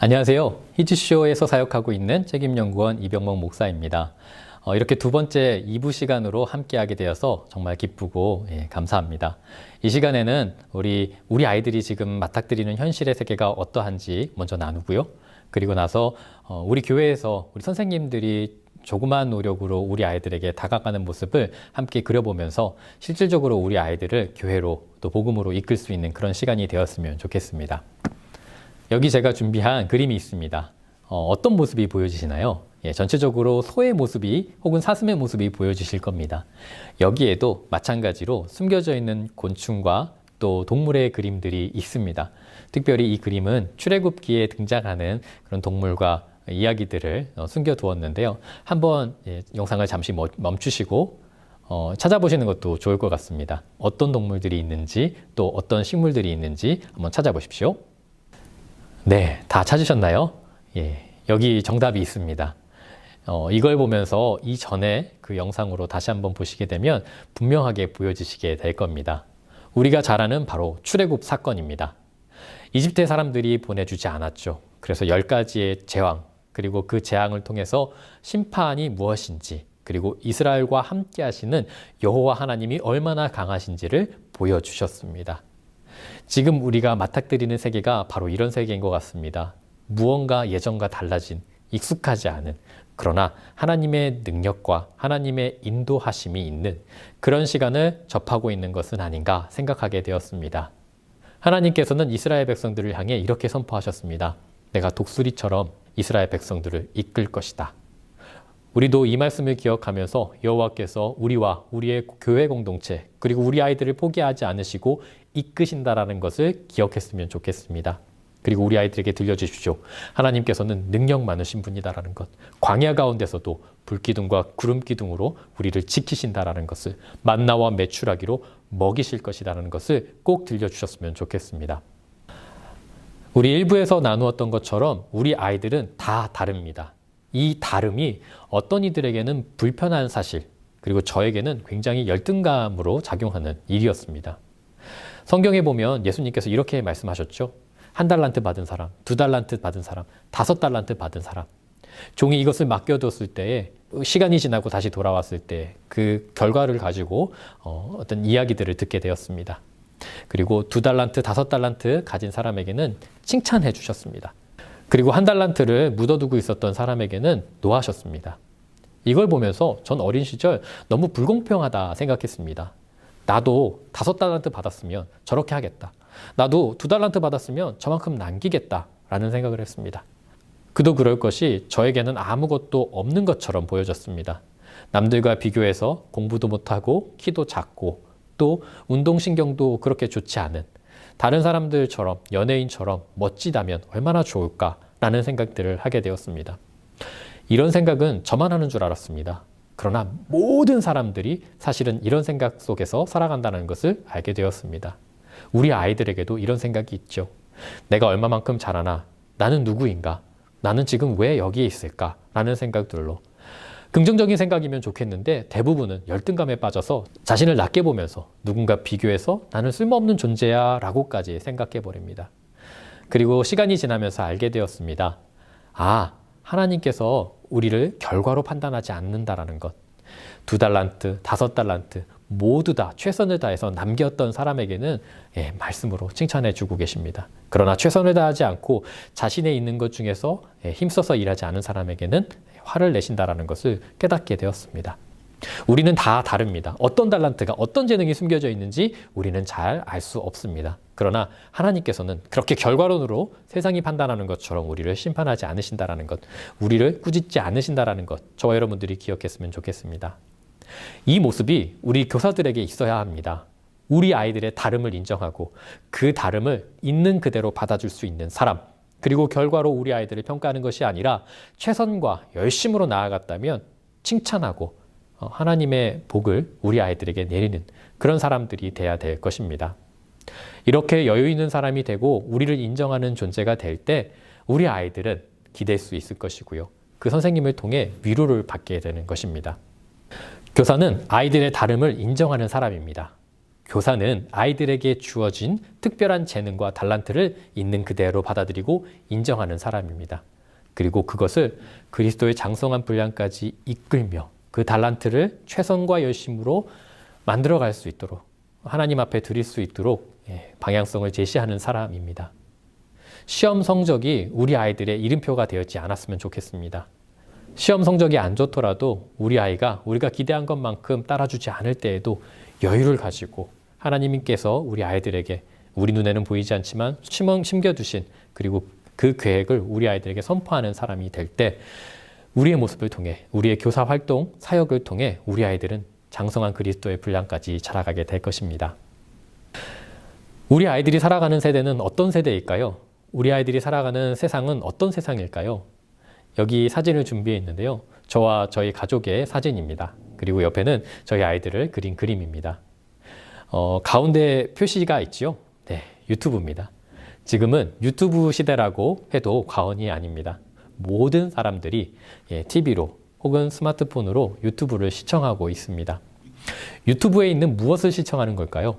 안녕하세요. 히즈쇼에서 사역하고 있는 책임연구원 이병목 목사입니다. 이렇게 두 번째 2부 시간으로 함께하게 되어서 정말 기쁘고 감사합니다. 이 시간에는 우리 아이들이 지금 맞닥뜨리는 현실의 세계가 어떠한지 먼저 나누고요. 그리고 나서 우리 교회에서 우리 선생님들이 조그마한 노력으로 우리 아이들에게 다가가는 모습을 함께 그려보면서 실질적으로 우리 아이들을 교회로 또 복음으로 이끌 수 있는 그런 시간이 되었으면 좋겠습니다. 여기 제가 준비한 그림이 있습니다. 어떤 모습이 보여지시나요? 전체적으로 소의 모습이 혹은 사슴의 모습이 보여지실 겁니다. 여기에도 마찬가지로 숨겨져 있는 곤충과 또 동물의 그림들이 있습니다. 특별히 이 그림은 출애굽기에 등장하는 그런 동물과 이야기들을 숨겨두었는데요. 한번 영상을 잠시 멈추시고 찾아보시는 것도 좋을 것 같습니다. 어떤 동물들이 있는지 또 어떤 식물들이 있는지 한번 찾아보십시오. 네, 다 찾으셨나요? 여기 정답이 있습니다. 이걸 보면서 이전에 그 영상으로 다시 한번 보시게 되면 분명하게 보여지시게 될 겁니다. 우리가 잘 아는 바로 출애굽 사건입니다. 이집트 사람들이 보내주지 않았죠. 그래서 10가지의 재앙, 그리고 그 재앙을 통해서 심판이 무엇인지, 그리고 이스라엘과 함께 하시는 여호와 하나님이 얼마나 강하신지를 보여주셨습니다. 지금 우리가 맞닥뜨리는 세계가 바로 이런 세계인 것 같습니다. 무언가 예전과 달라진, 익숙하지 않은, 그러나 하나님의 능력과 하나님의 인도하심이 있는 그런 시간을 접하고 있는 것은 아닌가 생각하게 되었습니다. 하나님께서는 이스라엘 백성들을 향해 이렇게 선포하셨습니다. 내가 독수리처럼 이스라엘 백성들을 이끌 것이다. 우리도 이 말씀을 기억하면서 여호와께서 우리와 우리의 교회 공동체 그리고 우리 아이들을 포기하지 않으시고 이끄신다라는 것을 기억했으면 좋겠습니다. 그리고 우리 아이들에게 들려주십시오. 하나님께서는 능력 많으신 분이다라는 것, 광야 가운데서도 불기둥과 구름기둥으로 우리를 지키신다라는 것을, 만나와 메추라기로 먹이실 것이라는 것을 꼭 들려주셨으면 좋겠습니다. 우리 일부에서 나누었던 것처럼 우리 아이들은 다 다릅니다. 이 다름이 어떤 이들에게는 불편한 사실, 그리고 저에게는 굉장히 열등감으로 작용하는 일이었습니다. 성경에 보면 예수님께서 이렇게 말씀하셨죠. 1달란트 받은 사람, 2달란트 받은 사람, 5달란트 받은 사람. 종이 이것을 맡겨뒀을 때에 시간이 지나고 다시 돌아왔을 때 그 결과를 가지고 어떤 이야기들을 듣게 되었습니다. 그리고 2달란트, 5달란트 가진 사람에게는 칭찬해 주셨습니다. 그리고 1달란트를 묻어두고 있었던 사람에게는 노하셨습니다. 이걸 보면서 전 어린 시절 너무 불공평하다 생각했습니다. 나도 5달란트 받았으면 저렇게 하겠다. 나도 2달란트 받았으면 저만큼 남기겠다 라는 생각을 했습니다. 그도 그럴 것이 저에게는 아무것도 없는 것처럼 보여졌습니다. 남들과 비교해서 공부도 못하고 키도 작고 또 운동신경도 그렇게 좋지 않은 다른 사람들처럼 연예인처럼 멋지다면 얼마나 좋을까라는 생각들을 하게 되었습니다. 이런 생각은 저만 하는 줄 알았습니다. 그러나 모든 사람들이 사실은 이런 생각 속에서 살아간다는 것을 알게 되었습니다. 우리 아이들에게도 이런 생각이 있죠. 내가 얼마만큼 잘하나? 나는 누구인가? 나는 지금 왜 여기에 있을까? 라는 생각들로. 긍정적인 생각이면 좋겠는데 대부분은 열등감에 빠져서 자신을 낮게 보면서 누군가 비교해서 나는 쓸모없는 존재야 라고까지 생각해 버립니다. 그리고 시간이 지나면서 알게 되었습니다. 하나님께서 우리를 결과로 판단하지 않는다라는 것. 2달란트, 5달란트 모두 다 최선을 다해서 남겼던 사람에게는 말씀으로 칭찬해 주고 계십니다. 그러나 최선을 다하지 않고 자신의 있는 것 중에서 힘써서 일하지 않은 사람에게는 화를 내신다라는 것을 깨닫게 되었습니다. 우리는 다 다릅니다. 어떤 달란트가 어떤 재능이 숨겨져 있는지 우리는 잘 알 수 없습니다. 그러나 하나님께서는 그렇게 결과론으로 세상이 판단하는 것처럼 우리를 심판하지 않으신다라는 것, 우리를 꾸짖지 않으신다라는 것, 저와 여러분들이 기억했으면 좋겠습니다. 이 모습이 우리 교사들에게 있어야 합니다. 우리 아이들의 다름을 인정하고 그 다름을 있는 그대로 받아줄 수 있는 사람, 그리고 결과로 우리 아이들을 평가하는 것이 아니라 최선과 열심으로 나아갔다면 칭찬하고 하나님의 복을 우리 아이들에게 내리는 그런 사람들이 돼야 될 것입니다. 이렇게 여유 있는 사람이 되고 우리를 인정하는 존재가 될 때 우리 아이들은 기댈 수 있을 것이고요. 그 선생님을 통해 위로를 받게 되는 것입니다. 교사는 아이들의 다름을 인정하는 사람입니다. 교사는 아이들에게 주어진 특별한 재능과 달란트를 있는 그대로 받아들이고 인정하는 사람입니다. 그리고 그것을 그리스도의 장성한 분량까지 이끌며 그 달란트를 최선과 열심으로 만들어갈 수 있도록 하나님 앞에 드릴 수 있도록 방향성을 제시하는 사람입니다. 시험 성적이 우리 아이들의 이름표가 되었지 않았으면 좋겠습니다. 시험 성적이 안 좋더라도 우리 아이가 우리가 기대한 것만큼 따라주지 않을 때에도 여유를 가지고 하나님께서 우리 아이들에게 우리 눈에는 보이지 않지만 심겨두신 그리고 그 계획을 우리 아이들에게 선포하는 사람이 될 때 우리의 모습을 통해 우리의 교사 활동, 사역을 통해 우리 아이들은 장성한 그리스도의 분량까지 자라가게 될 것입니다. 우리 아이들이 살아가는 세대는 어떤 세대일까요? 우리 아이들이 살아가는 세상은 어떤 세상일까요? 여기 사진을 준비해 있는데요. 저와 저희 가족의 사진입니다. 그리고 옆에는 저희 아이들을 그린 그림입니다. 가운데 표시가 있죠? 네, 유튜브입니다. 지금은 유튜브 시대라고 해도 과언이 아닙니다. 모든 사람들이 TV로 혹은 스마트폰으로 유튜브를 시청하고 있습니다. 유튜브에 있는 무엇을 시청하는 걸까요?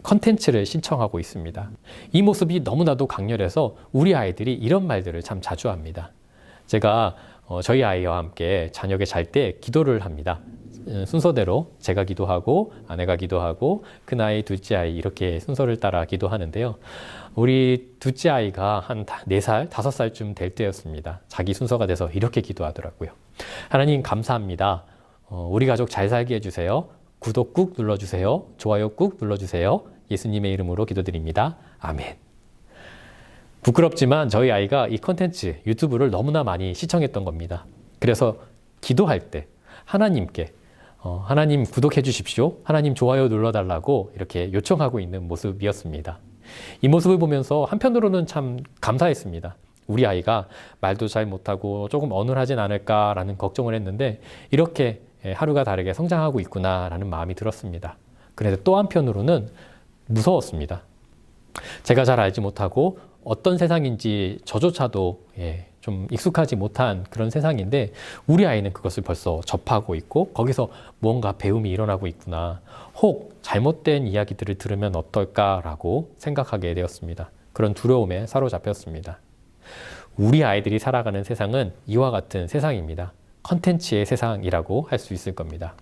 컨텐츠를 시청하고 있습니다. 이 모습이 너무나도 강렬해서 우리 아이들이 이런 말들을 참 자주 합니다. 제가 저희 아이와 함께 저녁에 잘 때 기도를 합니다. 순서대로 제가 기도하고 아내가 기도하고 큰아이, 둘째 아이 이렇게 순서를 따라 기도하는데요. 우리 둘째 아이가 한 4살, 5살쯤 될 때였습니다. 자기 순서가 돼서 이렇게 기도하더라고요. 하나님 감사합니다. 우리 가족 잘 살게 해주세요. 구독 꾹 눌러주세요. 좋아요 꾹 눌러주세요. 예수님의 이름으로 기도드립니다. 아멘. 부끄럽지만 저희 아이가 이 컨텐츠 유튜브를 너무나 많이 시청했던 겁니다. 그래서 기도할 때 하나님께 하나님 구독해 주십시오. 하나님 좋아요 눌러달라고 이렇게 요청하고 있는 모습이었습니다. 이 모습을 보면서 한편으로는 참 감사했습니다. 우리 아이가 말도 잘 못하고 조금 어눌하진 않을까라는 걱정을 했는데 이렇게 하루가 다르게 성장하고 있구나라는 마음이 들었습니다. 그런데 또 한편으로는 무서웠습니다. 제가 잘 알지 못하고 어떤 세상인지 저조차도 좀 익숙하지 못한 그런 세상인데 우리 아이는 그것을 벌써 접하고 있고 거기서 무언가 배움이 일어나고 있구나. 혹 잘못된 이야기들을 들으면 어떨까라고 생각하게 되었습니다. 그런 두려움에 사로잡혔습니다. 우리 아이들이 살아가는 세상은 이와 같은 세상입니다. 컨텐츠의 세상이라고 할 수 있을 겁니다.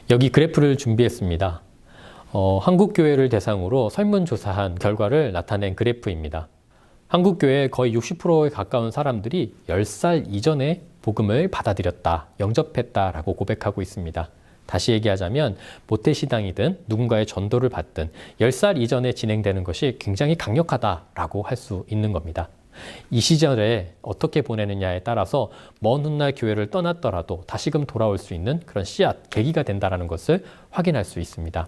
여기 그래프를 준비했습니다. 한국교회를 대상으로 설문조사한 결과를 나타낸 그래프입니다. 한국교회의 거의 60%에 가까운 사람들이 10살 이전에 복음을 받아들였다, 영접했다라고 고백하고 있습니다. 다시 얘기하자면 모태신앙이든 누군가의 전도를 받든 10살 이전에 진행되는 것이 굉장히 강력하다라고 할 수 있는 겁니다. 이 시절에 어떻게 보내느냐에 따라서 먼 훗날 교회를 떠났더라도 다시금 돌아올 수 있는 그런 씨앗, 계기가 된다는 것을 확인할 수 있습니다.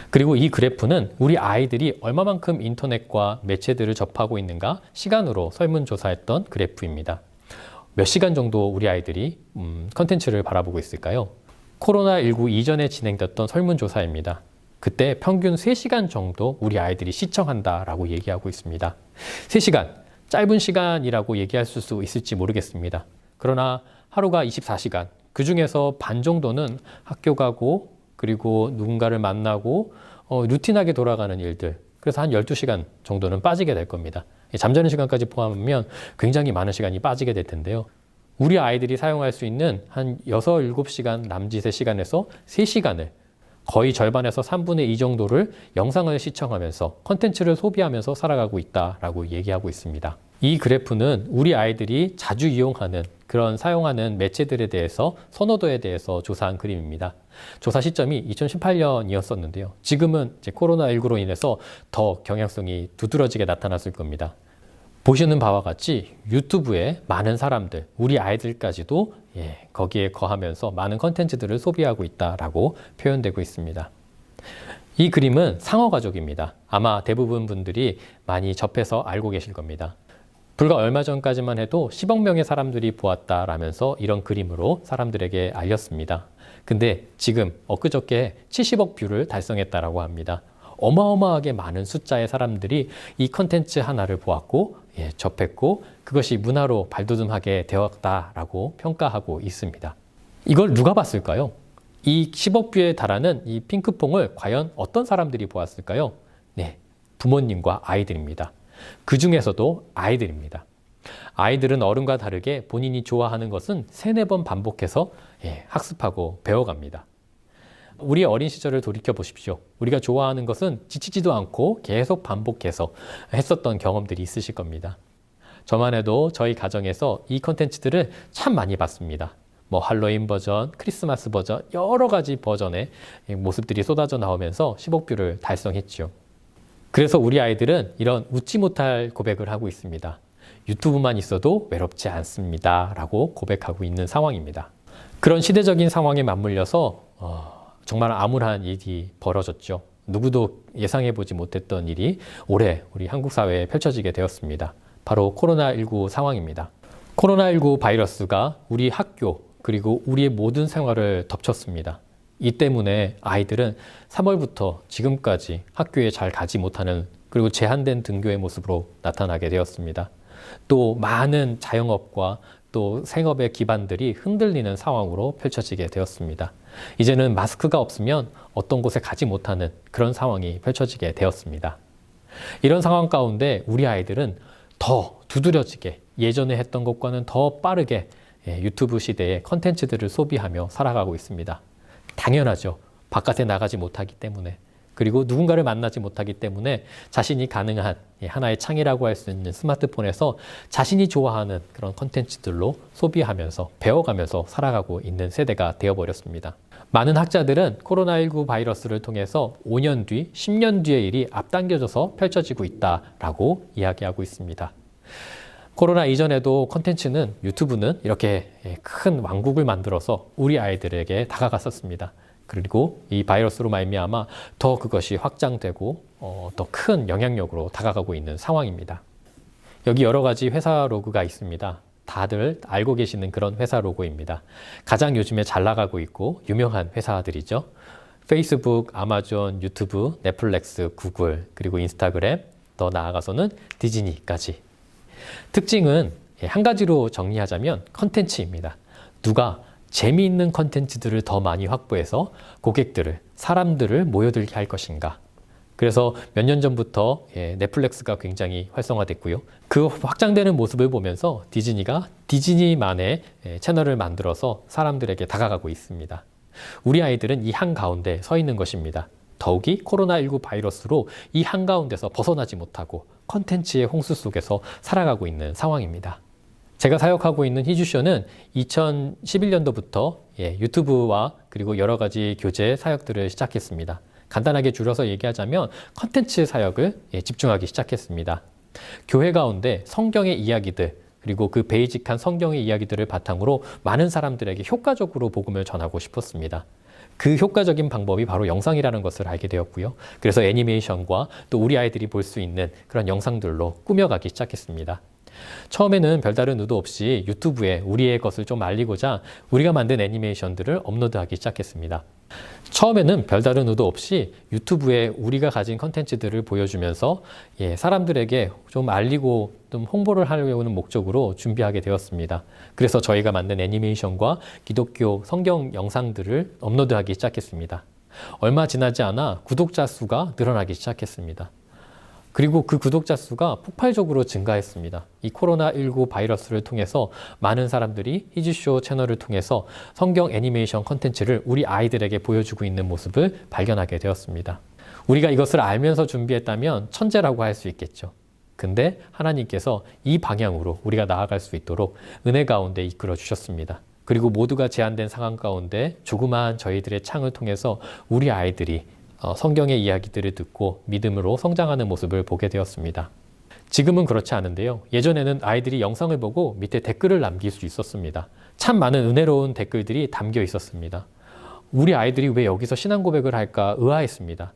그리고 이 그래프는 우리 아이들이 얼마만큼 인터넷과 매체들을 접하고 있는가 시간으로 설문조사했던 그래프입니다. 몇 시간 정도 우리 아이들이 컨텐츠를 바라보고 있을까요? 코로나19 이전에 진행됐던 설문조사입니다. 그때 평균 3시간 정도 우리 아이들이 시청한다라고 얘기하고 있습니다. 3시간, 짧은 시간이라고 얘기할 수 있을지 모르겠습니다. 그러나 하루가 24시간, 그 중에서 반 정도는 학교 가고 그리고 누군가를 만나고 루틴하게 돌아가는 일들, 그래서 한 12시간 정도는 빠지게 될 겁니다. 잠자는 시간까지 포함하면 굉장히 많은 시간이 빠지게 될 텐데요. 우리 아이들이 사용할 수 있는 한 6, 7시간 남짓의 시간에서 3시간을 거의 절반에서 3분의 2 정도를 영상을 시청하면서 컨텐츠를 소비하면서 살아가고 있다라고 얘기하고 있습니다. 이 그래프는 우리 아이들이 자주 이용하는 그런 사용하는 매체들에 대해서 선호도에 대해서 조사한 그림입니다. 조사 시점이 2018년이었었는데요. 지금은 이제 코로나19로 인해서 더 경향성이 두드러지게 나타났을 겁니다. 보시는 바와 같이 유튜브에 많은 사람들, 우리 아이들까지도 거기에 거하면서 많은 컨텐츠들을 소비하고 있다라고 표현되고 있습니다. 이 그림은 상어 가족입니다. 아마 대부분 분들이 많이 접해서 알고 계실 겁니다. 불과 얼마 전까지만 해도 10억 명의 사람들이 보았다라면서 이런 그림으로 사람들에게 알렸습니다. 근데 지금 엊그저께 70억 뷰를 달성했다라고 합니다. 어마어마하게 많은 숫자의 사람들이 이 컨텐츠 하나를 보았고 접했고 그것이 문화로 발돋움하게 되었다라고 평가하고 있습니다. 이걸 누가 봤을까요? 이 10억 뷰에 달하는 이 핑크퐁을 과연 어떤 사람들이 보았을까요? 네, 부모님과 아이들입니다. 그 중에서도 아이들입니다. 아이들은 어른과 다르게 본인이 좋아하는 것은 3-4번 반복해서 학습하고 배워갑니다. 우리의 어린 시절을 돌이켜 보십시오. 우리가 좋아하는 것은 지치지도 않고 계속 반복해서 했었던 경험들이 있으실 겁니다. 저만 해도 저희 가정에서 이 컨텐츠들을 참 많이 봤습니다. 뭐 할로윈 버전, 크리스마스 버전, 여러 가지 버전의 모습들이 쏟아져 나오면서 10억 뷰를 달성했죠. 그래서 우리 아이들은 이런 웃지 못할 고백을 하고 있습니다. 유튜브만 있어도 외롭지 않습니다. 라고 고백하고 있는 상황입니다. 그런 시대적인 상황에 맞물려서 정말 암울한 일이 벌어졌죠. 누구도 예상해보지 못했던 일이 올해 우리 한국 사회에 펼쳐지게 되었습니다. 바로 코로나19 상황입니다. 코로나19 바이러스가 우리 학교 그리고 우리의 모든 생활을 덮쳤습니다. 이 때문에 아이들은 3월부터 지금까지 학교에 잘 가지 못하는 그리고 제한된 등교의 모습으로 나타나게 되었습니다. 또 많은 자영업과 또 생업의 기반들이 흔들리는 상황으로 펼쳐지게 되었습니다. 이제는 마스크가 없으면 어떤 곳에 가지 못하는 그런 상황이 펼쳐지게 되었습니다. 이런 상황 가운데 우리 아이들은 더 두드러지게 예전에 했던 것과는 더 빠르게 유튜브 시대의 컨텐츠들을 소비하며 살아가고 있습니다. 당연하죠. 바깥에 나가지 못하기 때문에 그리고 누군가를 만나지 못하기 때문에 자신이 가능한 하나의 창이라고 할 수 있는 스마트폰에서 자신이 좋아하는 그런 컨텐츠들로 소비하면서 배워가면서 살아가고 있는 세대가 되어버렸습니다. 많은 학자들은 코로나19 바이러스를 통해서 5년 뒤, 10년 뒤의 일이 앞당겨져서 펼쳐지고 있다라고 이야기하고 있습니다. 코로나 이전에도 컨텐츠는 유튜브는 이렇게 큰 왕국을 만들어서 우리 아이들에게 다가갔었습니다. 그리고 이 바이러스로 말미암아 더 그것이 확장되고 더 큰 영향력으로 다가가고 있는 상황입니다. 여기 여러 가지 회사 로고가 있습니다. 다들 알고 계시는 그런 회사 로고입니다. 가장 요즘에 잘 나가고 있고 유명한 회사들이죠. 페이스북, 아마존, 유튜브, 넷플릭스, 구글, 그리고 인스타그램, 더 나아가서는 디즈니까지. 특징은 한 가지로 정리하자면 컨텐츠입니다. 누가 재미있는 컨텐츠들을 더 많이 확보해서 고객들을, 사람들을 모여들게 할 것인가. 그래서 몇 년 전부터 넷플릭스가 굉장히 활성화됐고요. 그 확장되는 모습을 보면서 디즈니가 디즈니만의 채널을 만들어서 사람들에게 다가가고 있습니다. 우리 아이들은 이 한가운데 서 있는 것입니다. 더욱이 코로나19 바이러스로 이 한가운데서 벗어나지 못하고 컨텐츠의 홍수 속에서 살아가고 있는 상황입니다. 제가 사역하고 있는 희주쇼는 2011년도부터 유튜브와 그리고 여러 가지 교재 사역들을 시작했습니다. 간단하게 줄여서 얘기하자면 컨텐츠 사역을 집중하기 시작했습니다. 교회 가운데 성경의 이야기들 그리고 그 베이직한 성경의 이야기들을 바탕으로 많은 사람들에게 효과적으로 복음을 전하고 싶었습니다. 그 효과적인 방법이 바로 영상이라는 것을 알게 되었고요. 그래서 애니메이션과 또 우리 아이들이 볼 수 있는 그런 영상들로 꾸며가기 시작했습니다. 처음에는 별다른 의도 없이 유튜브에 우리의 것을 좀 알리고자 우리가 만든 애니메이션들을 업로드하기 시작했습니다. 처음에는 별다른 의도 없이 유튜브에 우리가 가진 컨텐츠들을 보여주면서 사람들에게 좀 알리고 좀 홍보를 하려는 목적으로 준비하게 되었습니다. 그래서 저희가 만든 애니메이션과 기독교 성경 영상들을 업로드하기 시작했습니다. 얼마 지나지 않아 구독자 수가 늘어나기 시작했습니다. 그리고 그 구독자 수가 폭발적으로 증가했습니다. 이 코로나19 바이러스를 통해서 많은 사람들이 희주쇼 채널을 통해서 성경 애니메이션 컨텐츠를 우리 아이들에게 보여주고 있는 모습을 발견하게 되었습니다. 우리가 이것을 알면서 준비했다면 천재라고 할 수 있겠죠. 근데 하나님께서 이 방향으로 우리가 나아갈 수 있도록 은혜 가운데 이끌어 주셨습니다. 그리고 모두가 제한된 상황 가운데 조그마한 저희들의 창을 통해서 우리 아이들이 성경의 이야기들을 듣고 믿음으로 성장하는 모습을 보게 되었습니다. 지금은 그렇지 않은데요. 예전에는 아이들이 영상을 보고 밑에 댓글을 남길 수 있었습니다. 참 많은 은혜로운 댓글들이 담겨 있었습니다. 우리 아이들이 왜 여기서 신앙 고백을 할까 의아했습니다.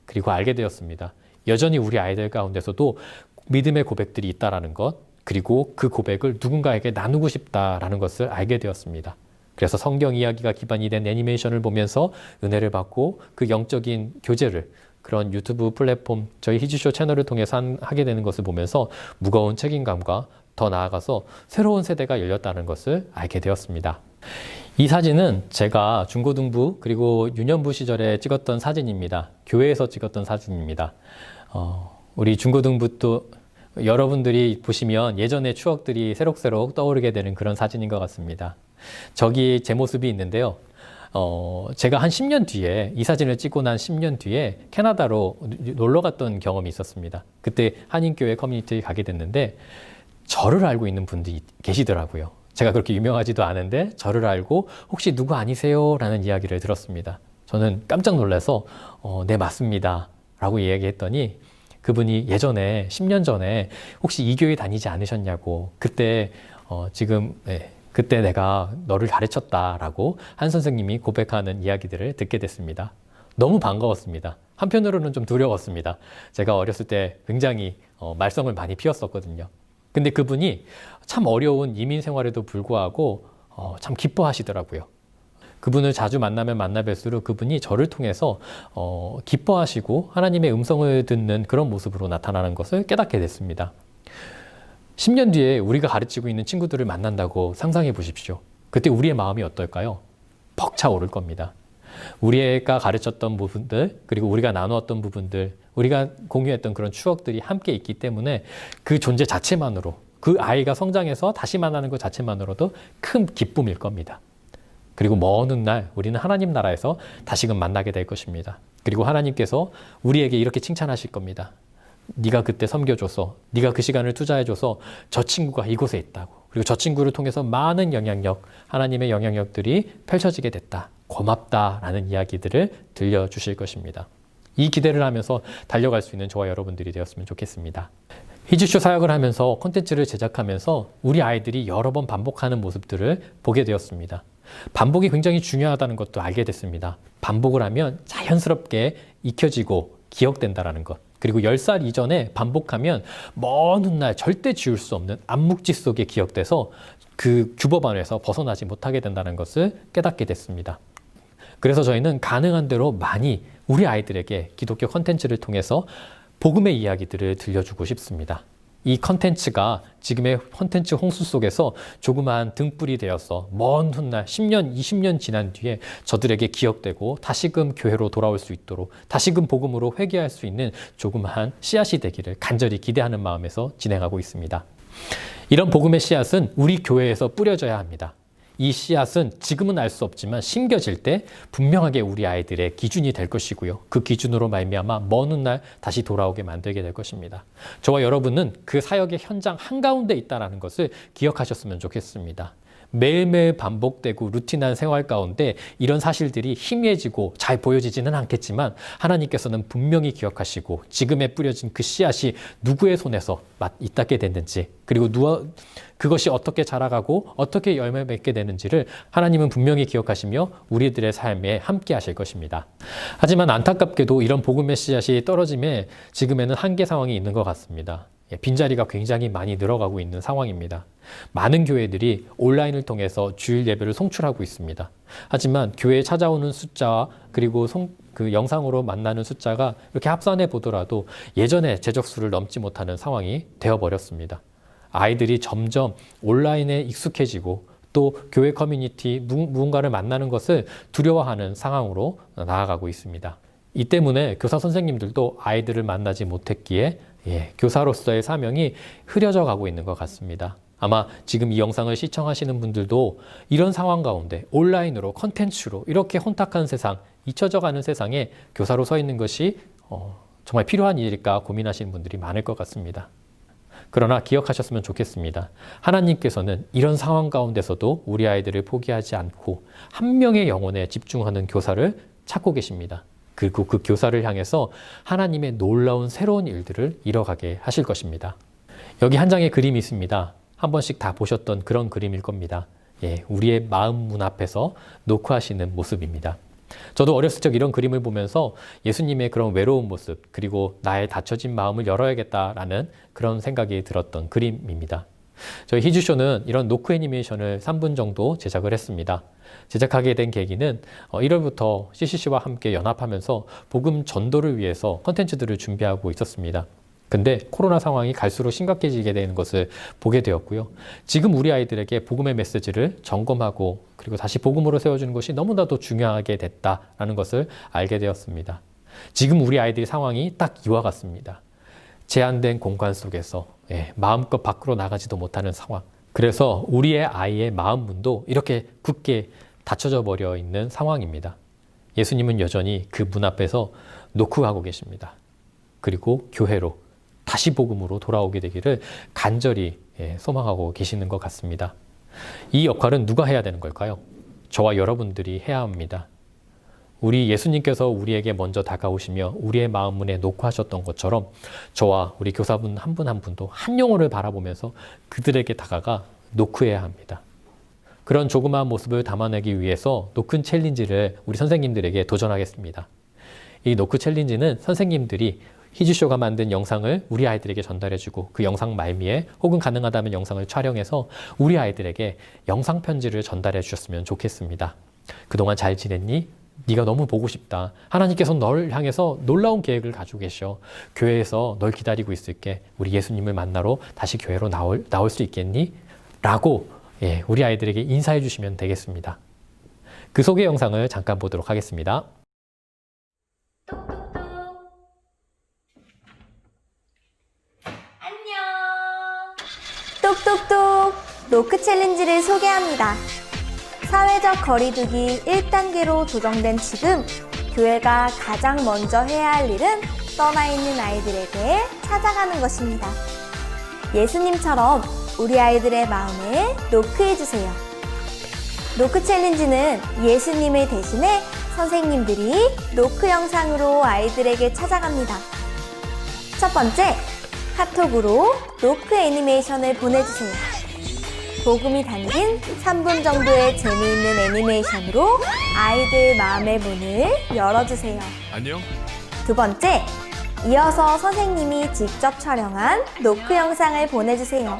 그리고 알게 되었습니다. 여전히 우리 아이들 가운데서도 믿음의 고백들이 있다는 것, 그리고 그 고백을 누군가에게 나누고 싶다라는 것을 알게 되었습니다. 그래서 성경 이야기가 기반이 된 애니메이션을 보면서 은혜를 받고 그 영적인 교제를 그런 유튜브 플랫폼 저희 희주쇼 채널을 통해서 하게 되는 것을 보면서 무거운 책임감과 더 나아가서 새로운 세대가 열렸다는 것을 알게 되었습니다. 이 사진은 제가 중고등부 그리고 유년부 시절에 찍었던 사진입니다. 교회에서 찍었던 사진입니다. 우리 중고등부도 여러분들이 보시면 예전의 추억들이 새록새록 떠오르게 되는 그런 사진인 것 같습니다. 저기 제 모습이 있는데요. 제가 한 10년 뒤에 이 사진을 찍고 난 10년 뒤에 캐나다로 놀러 갔던 경험이 있었습니다. 그때 한인교회 커뮤니티에 가게 됐는데 저를 알고 있는 분들이 계시더라고요. 제가 그렇게 유명하지도 않은데 저를 알고 혹시 누구 아니세요? 라는 이야기를 들었습니다. 저는 깜짝 놀라서 네, 맞습니다. 라고 이야기했더니 그분이 예전에 10년 전에 혹시 이 교회 다니지 않으셨냐고 그때 그때 내가 너를 가르쳤다라고 한 선생님이 고백하는 이야기들을 듣게 됐습니다. 너무 반가웠습니다. 한편으로는 좀 두려웠습니다. 제가 어렸을 때 굉장히 말썽을 많이 피웠었거든요. 근데 그분이 참 어려운 이민 생활에도 불구하고 참 기뻐하시더라고요. 그분을 자주 만나면 만나 뵐수록 그분이 저를 통해서 기뻐하시고 하나님의 음성을 듣는 그런 모습으로 나타나는 것을 깨닫게 됐습니다. 10년 뒤에 우리가 가르치고 있는 친구들을 만난다고 상상해 보십시오. 그때 우리의 마음이 어떨까요? 벅차오를 겁니다. 우리가 가르쳤던 부분들, 그리고 우리가 나누었던 부분들, 우리가 공유했던 그런 추억들이 함께 있기 때문에 그 존재 자체만으로, 그 아이가 성장해서 다시 만나는 것 자체만으로도 큰 기쁨일 겁니다. 그리고 먼 훗날 우리는 하나님 나라에서 다시금 만나게 될 것입니다. 그리고 하나님께서 우리에게 이렇게 칭찬하실 겁니다. 네가 그때 섬겨줘서, 네가 그 시간을 투자해줘서 저 친구가 이곳에 있다고. 그리고 저 친구를 통해서 많은 영향력, 하나님의 영향력들이 펼쳐지게 됐다. 고맙다라는 이야기들을 들려주실 것입니다. 이 기대를 하면서 달려갈 수 있는 저와 여러분들이 되었으면 좋겠습니다. 히즈쇼 사역을 하면서 콘텐츠를 제작하면서 우리 아이들이 여러 번 반복하는 모습들을 보게 되었습니다. 반복이 굉장히 중요하다는 것도 알게 됐습니다. 반복을 하면 자연스럽게 익혀지고 기억된다는 것. 그리고 10살 이전에 반복하면 먼 훗날 절대 지울 수 없는 암묵지 속에 기억돼서 그 규범 안에서 벗어나지 못하게 된다는 것을 깨닫게 됐습니다. 그래서 저희는 가능한 대로 많이 우리 아이들에게 기독교 컨텐츠를 통해서 복음의 이야기들을 들려주고 싶습니다. 이 컨텐츠가 지금의 컨텐츠 홍수 속에서 조그마한 등불이 되어서 먼 훗날 10년, 20년 지난 뒤에 저들에게 기억되고 다시금 교회로 돌아올 수 있도록 다시금 복음으로 회개할 수 있는 조그마한 씨앗이 되기를 간절히 기대하는 마음에서 진행하고 있습니다. 이런 복음의 씨앗은 우리 교회에서 뿌려져야 합니다. 이 씨앗은 지금은 알 수 없지만 심겨질 때 분명하게 우리 아이들의 기준이 될 것이고요. 그 기준으로 말미암아 먼 훗날 다시 돌아오게 만들게 될 것입니다. 저와 여러분은 그 사역의 현장 한가운데 있다는 것을 기억하셨으면 좋겠습니다. 매일매일 반복되고 루틴한 생활 가운데 이런 사실들이 희미해지고 잘 보여지지는 않겠지만 하나님께서는 분명히 기억하시고 지금에 뿌려진 그 씨앗이 누구의 손에서 잇닿게 됐는지 그리고 그것이 어떻게 자라가고 어떻게 열매 맺게 되는지를 하나님은 분명히 기억하시며 우리들의 삶에 함께 하실 것입니다. 하지만 안타깝게도 이런 복음의 씨앗이 떨어짐에 지금에는 한계 상황이 있는 것 같습니다. 빈자리가 굉장히 많이 늘어가고 있는 상황입니다. 많은 교회들이 온라인을 통해서 주일 예배를 송출하고 있습니다. 하지만 교회에 찾아오는 숫자와 그리고 그 영상으로 만나는 숫자가 이렇게 합산해 보더라도 예전의 제적수를 넘지 못하는 상황이 되어버렸습니다. 아이들이 점점 온라인에 익숙해지고 또 교회 커뮤니티 누군가를 만나는 것을 두려워하는 상황으로 나아가고 있습니다. 이 때문에 교사 선생님들도 아이들을 만나지 못했기에 교사로서의 사명이 흐려져 가고 있는 것 같습니다. 아마 지금 이 영상을 시청하시는 분들도 이런 상황 가운데 온라인으로 컨텐츠로 이렇게 혼탁한 세상, 잊혀져 가는 세상에 교사로 서 있는 것이 정말 필요한 일일까 고민하시는 분들이 많을 것 같습니다. 그러나 기억하셨으면 좋겠습니다. 하나님께서는 이런 상황 가운데서도 우리 아이들을 포기하지 않고 한 명의 영혼에 집중하는 교사를 찾고 계십니다. 그리고 그 교사를 향해서 하나님의 놀라운 새로운 일들을 이뤄가게 하실 것입니다. 여기 한 장의 그림이 있습니다. 한 번씩 다 보셨던 그런 그림일 겁니다. 우리의 마음 문 앞에서 녹화하시는 모습입니다. 저도 어렸을 적 이런 그림을 보면서 예수님의 그런 외로운 모습 그리고 나의 닫혀진 마음을 열어야겠다라는 그런 생각이 들었던 그림입니다. 저희 히즈쇼는 이런 노크 애니메이션을 3분 정도 제작을 했습니다. 제작하게 된 계기는 1월부터 CCC와 함께 연합하면서 복음 전도를 위해서 컨텐츠들을 준비하고 있었습니다. 근데 코로나 상황이 갈수록 심각해지게 되는 것을 보게 되었고요. 지금 우리 아이들에게 복음의 메시지를 점검하고 그리고 다시 복음으로 세워주는 것이 너무나도 중요하게 됐다라는 것을 알게 되었습니다. 지금 우리 아이들의 상황이 딱 이와 같습니다. 제한된 공간 속에서 마음껏 밖으로 나가지도 못하는 상황. 그래서 우리의 아이의 마음 문도 이렇게 굳게 닫혀져 버려 있는 상황입니다. 예수님은 여전히 그 문 앞에서 노크하고 계십니다. 그리고 교회로 다시 복음으로 돌아오게 되기를 간절히 소망하고 계시는 것 같습니다. 이 역할은 누가 해야 되는 걸까요? 저와 여러분들이 해야 합니다. 우리 예수님께서 우리에게 먼저 다가오시며 우리의 마음 문에 노크하셨던 것처럼 저와 우리 교사분 한 분 한 분도 한 영혼을 바라보면서 그들에게 다가가 노크해야 합니다. 그런 조그마한 모습을 담아내기 위해서 노크 챌린지를 우리 선생님들에게 도전하겠습니다. 이 노크 챌린지는 선생님들이 희주쇼가 만든 영상을 우리 아이들에게 전달해주고 그 영상 말미에 혹은 가능하다면 영상을 촬영해서 우리 아이들에게 영상 편지를 전달해 주셨으면 좋겠습니다. 그동안 잘 지냈니? 네가 너무 보고 싶다. 하나님께서 널 향해서 놀라운 계획을 가지고 계셔. 교회에서 널 기다리고 있을게. 우리 예수님을 만나러 다시 교회로 나올 수 있겠니? 라고 우리 아이들에게 인사해 주시면 되겠습니다. 그 소개 영상을 잠깐 보도록 하겠습니다. 똑똑똑 노크 챌린지를 소개합니다. 사회적 거리두기 1단계로 조정된 지금 교회가 가장 먼저 해야 할 일은 떠나 있는 아이들에게 찾아가는 것입니다. 예수님처럼 우리 아이들의 마음에 노크해주세요. 노크 챌린지는 예수님을 대신해 선생님들이 노크 영상으로 아이들에게 찾아갑니다. 첫 번째, 카톡으로 노크 애니메이션을 보내주세요. 복음이 담긴 3분 정도의 재미있는 애니메이션으로 아이들 마음의 문을 열어주세요. 안녕. 두 번째, 이어서 선생님이 직접 촬영한 노크 영상을 보내주세요.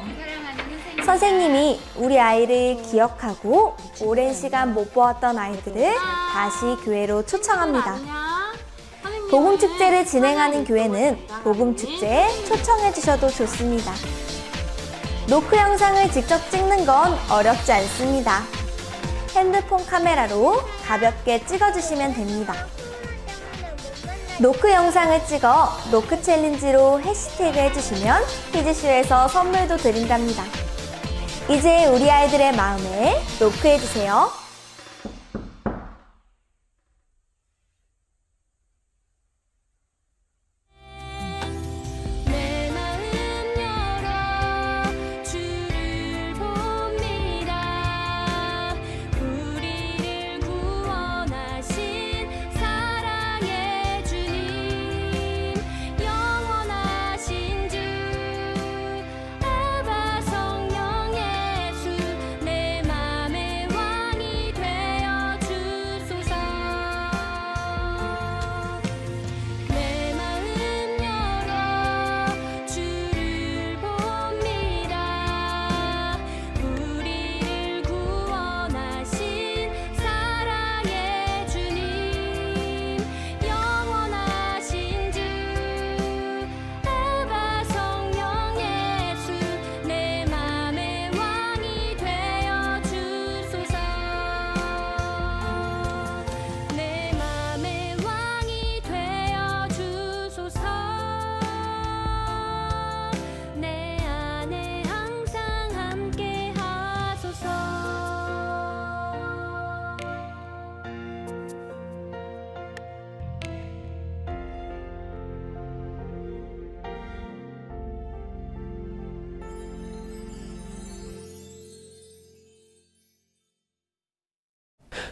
선생님이 우리 아이를 기억하고 오랜 시간 못 보았던 아이들을 다시 교회로 초청합니다. 복음축제를 진행하는 교회는 복음축제에 초청해 주셔도 좋습니다. 노크 영상을 직접 찍는 건 어렵지 않습니다. 핸드폰 카메라로 가볍게 찍어주시면 됩니다. 노크 영상을 찍어 노크 챌린지로 해시태그 해주시면 희즈쇼에서 선물도 드린답니다. 이제 우리 아이들의 마음에 노크해주세요.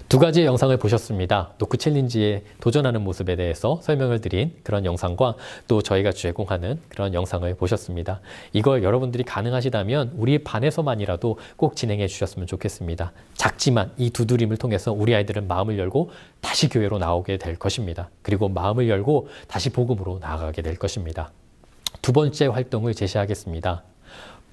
두 가지의 영상을 보셨습니다. 노크 챌린지에 도전하는 모습에 대해서 설명을 드린 그런 영상과 또 저희가 제공하는 그런 영상을 보셨습니다. 이걸 여러분들이 가능하시다면 우리 반에서만이라도 꼭 진행해 주셨으면 좋겠습니다. 작지만 이 두드림을 통해서 우리 아이들은 마음을 열고 다시 교회로 나오게 될 것입니다. 그리고 마음을 열고 다시 복음으로 나아가게 될 것입니다. 두 번째 활동을 제시하겠습니다.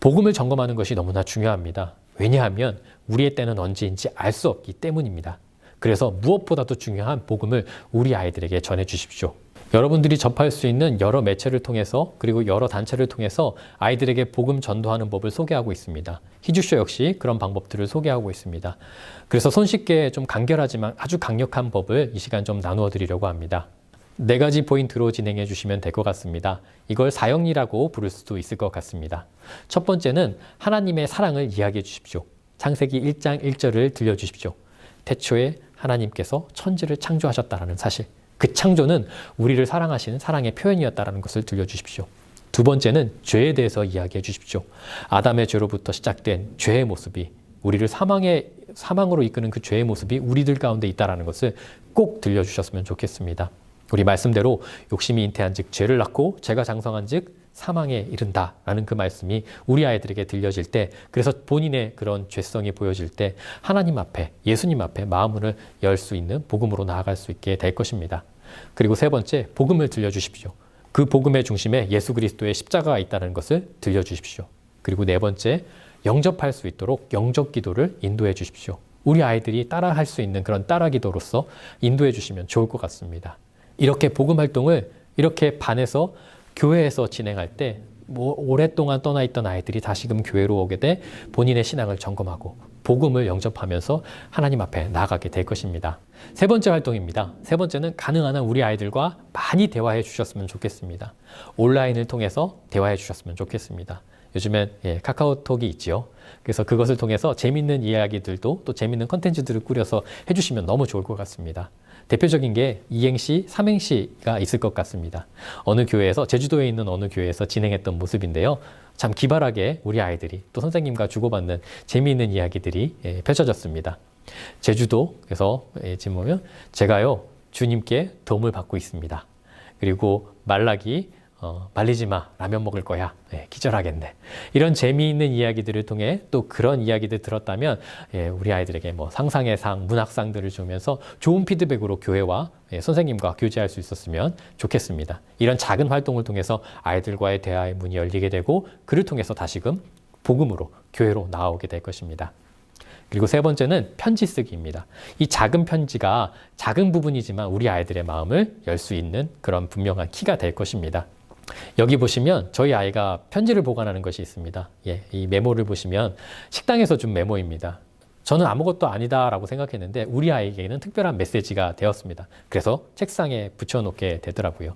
복음을 점검하는 것이 너무나 중요합니다. 왜냐하면 우리의 때는 언제인지 알 수 없기 때문입니다. 그래서 무엇보다도 중요한 복음을 우리 아이들에게 전해 주십시오. 여러분들이 접할 수 있는 여러 매체를 통해서 그리고 여러 단체를 통해서 아이들에게 복음 전도하는 법을 소개하고 있습니다. 희주쇼 역시 그런 방법들을 소개하고 있습니다. 그래서 손쉽게 좀 간결하지만 아주 강력한 법을 이 시간 좀 나누어 드리려고 합니다. 4가지 포인트로 진행해 주시면 될 것 같습니다. 이걸 사형리라고 부를 수도 있을 것 같습니다. 첫 번째는 하나님의 사랑을 이야기해 주십시오. 창세기 1장 1절을 들려주십시오. 태초에 하나님께서 천지를 창조하셨다라는 사실. 그 창조는 우리를 사랑하시는 사랑의 표현이었다라는 것을 들려주십시오. 두 번째는 죄에 대해서 이야기해 주십시오. 아담의 죄로부터 시작된 죄의 모습이 우리를 사망으로 이끄는 그 죄의 모습이 우리들 가운데 있다라는 것을 꼭 들려주셨으면 좋겠습니다. 우리 말씀대로 욕심이 잉태한 즉 죄를 낳고 죄가 장성한 즉 사망에 이른다라는 그 말씀이 우리 아이들에게 들려질 때, 그래서 본인의 그런 죄성이 보여질 때 하나님 앞에, 예수님 앞에 마음을 열 수 있는 복음으로 나아갈 수 있게 될 것입니다. 그리고 세 번째, 복음을 들려주십시오. 그 복음의 중심에 예수 그리스도의 십자가가 있다는 것을 들려주십시오. 그리고 네 번째, 영접할 수 있도록 영접 기도를 인도해 주십시오. 우리 아이들이 따라할 수 있는 그런 따라 기도로서 인도해 주시면 좋을 것 같습니다. 이렇게 복음 활동을 이렇게 반에서 교회에서 진행할 때 오랫동안 떠나 있던 아이들이 다시금 교회로 오게 돼 본인의 신앙을 점검하고 복음을 영접하면서 하나님 앞에 나아가게 될 것입니다. 세 번째 활동입니다. 세 번째는 가능한 한 우리 아이들과 많이 대화해 주셨으면 좋겠습니다. 온라인을 통해서 대화해 주셨으면 좋겠습니다. 요즘엔 카카오톡이 있지요. 그래서 그것을 통해서 재밌는 이야기들도 또 재밌는 컨텐츠들을 꾸려서 해주시면 너무 좋을 것 같습니다. 대표적인 게 2행시, 3행시가 있을 것 같습니다. 어느 교회에서, 제주도에 있는 어느 교회에서 진행했던 모습인데요. 참 기발하게 우리 아이들이 또 선생님과 주고받는 재미있는 이야기들이 펼쳐졌습니다. 제주도에서 지금 보면 제가요 주님께 도움을 받고 있습니다. 그리고 말라기 말리지 마, 라면 먹을 거야. 기절하겠네. 이런 재미있는 이야기들을 통해 또 그런 이야기들 들었다면 우리 아이들에게 상상의 상, 문학상들을 주면서 좋은 피드백으로 교회와 선생님과 교제할 수 있었으면 좋겠습니다. 이런 작은 활동을 통해서 아이들과의 대화의 문이 열리게 되고 그를 통해서 다시금 복음으로 교회로 나오게 될 것입니다. 그리고 세 번째는 편지 쓰기입니다. 이 작은 편지가 작은 부분이지만 우리 아이들의 마음을 열 수 있는 그런 분명한 키가 될 것입니다. 여기 보시면 저희 아이가 편지를 보관하는 것이 있습니다. 이 메모를 보시면 식당에서 준 메모입니다. 저는 아무것도 아니다라고 생각했는데 우리 아이에게는 특별한 메시지가 되었습니다. 그래서 책상에 붙여놓게 되더라고요.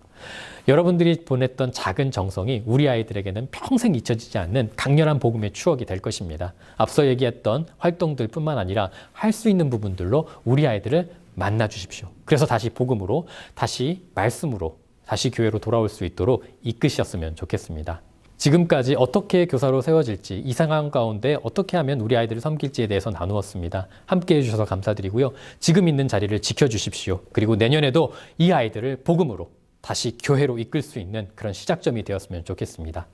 여러분들이 보냈던 작은 정성이 우리 아이들에게는 평생 잊혀지지 않는 강렬한 복음의 추억이 될 것입니다. 앞서 얘기했던 활동들 뿐만 아니라 할 수 있는 부분들로 우리 아이들을 만나 주십시오. 그래서 다시 복음으로, 다시 말씀으로, 다시 교회로 돌아올 수 있도록 이끄셨으면 좋겠습니다. 지금까지 어떻게 교사로 세워질지, 이 상황 가운데 어떻게 하면 우리 아이들을 섬길지에 대해서 나누었습니다. 함께 해주셔서 감사드리고요. 지금 있는 자리를 지켜주십시오. 그리고 내년에도 이 아이들을 복음으로 다시 교회로 이끌 수 있는 그런 시작점이 되었으면 좋겠습니다.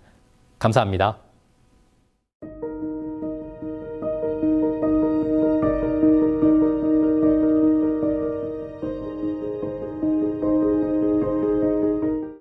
감사합니다.